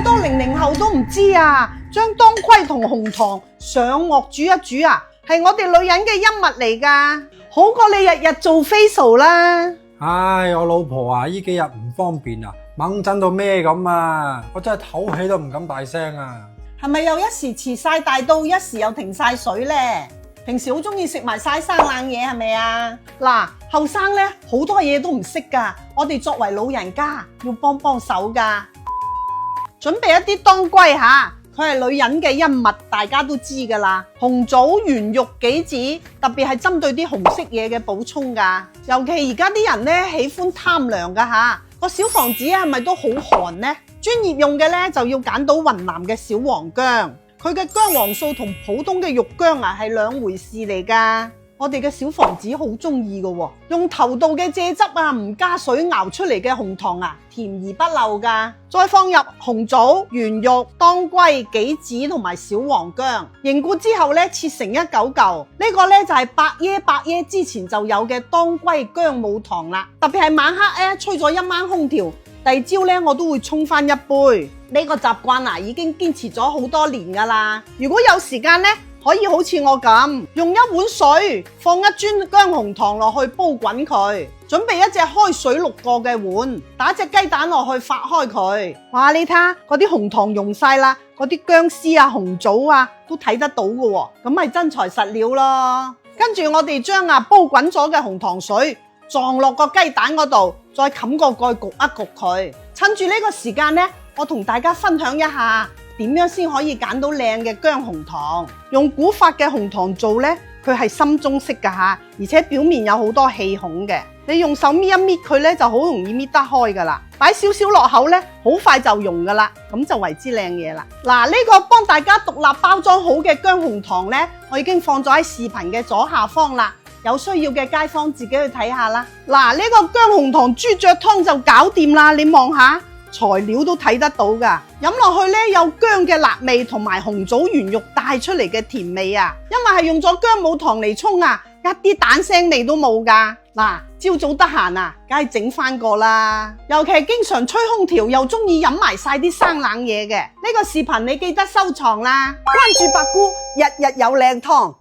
多00後都唔知啊，將當歸同紅糖上鑊煮一煮啊，係我哋女人嘅恩物嚟㗎，好過你日日做 facial 啦。唉，我老婆啊，呢幾日唔方便啊，猛震到咩咁啊，我真係唞氣都唔敢大聲啊。係咪又一時遲晒大到，一時又停晒水呢？平時好中意食埋晒生冷嘢係咪啊？嗱，後生呢好多嘢都唔識㗎，我哋作為老人家要幫幫手㗎。準備一啲當歸吓，佢係女人嘅恩物，大家都知㗎啦。紅棗、圓肉、杞子，特別係針對啲紅色嘢嘅補充㗎。尤其而家啲人呢喜歡貪涼㗎吓，個小房子係咪都好寒呢？專業用嘅呢就要揀到雲南嘅小黃薑，佢嘅薑黃素同普通嘅肉薑啊係兩回事嚟㗎。我哋嘅小房子好中意嘅喎，用頭道嘅蔗汁啊，唔加水熬出嚟嘅紅糖啊，甜而不漏㗎。再放入紅棗、圓肉、當歸、杞子同埋小黃薑，凝固之後咧，切成一嚿嚿。呢個咧就係百耶之前就有嘅當歸薑母糖啦。特別係晚黑咧，吹咗一晚空調，第二朝咧我都會沖翻一杯。呢個習慣啊，已經堅持咗好多年㗎啦。如果有時間咧，可以好似我咁，用一碗水放一磚薑紅糖落去煲滾佢，準備一隻開水渌過嘅碗，打隻雞蛋落去發開佢。哇！你睇下嗰啲紅糖溶晒啦，嗰啲薑絲啊、紅棗啊都睇得到嘅喎，咁咪真材實料咯。跟住我哋將煲滾咗嘅紅糖水撞落個雞蛋嗰度，再冚個蓋焗一焗佢。趁住呢個時間呢，我同大家分享一下點樣先可以揀到靚嘅薑紅糖。用古法嘅紅糖做呢，佢係深棕色㗎吓，而且表面有好多氣孔嘅。你用手搣一搣佢呢，就好容易搣得開㗎啦。擺少少落口呢，好快就溶㗎啦，咁就為之靚嘢啦。嗱，呢個幫大家獨立包裝好嘅薑紅糖呢，我已經放咗喺視頻嘅左下方啦。有需要嘅街坊自己去睇下啦。嗱，呢個薑紅糖豬腳湯就搞掂啦，你望下。材料都睇得到㗎，飲落去呢，有薑嘅辣味同埋紅棗圓肉帶出嚟嘅甜味啊！因為係用咗薑母糖嚟沖啊，一啲蛋腥味都冇㗎。嗱，朝早得閒啊，梗係整翻個啦。尤其係經常吹空調又中意飲埋晒啲生冷嘢嘅，呢個視頻你記得收藏啦，關注白姑，日日有靚湯。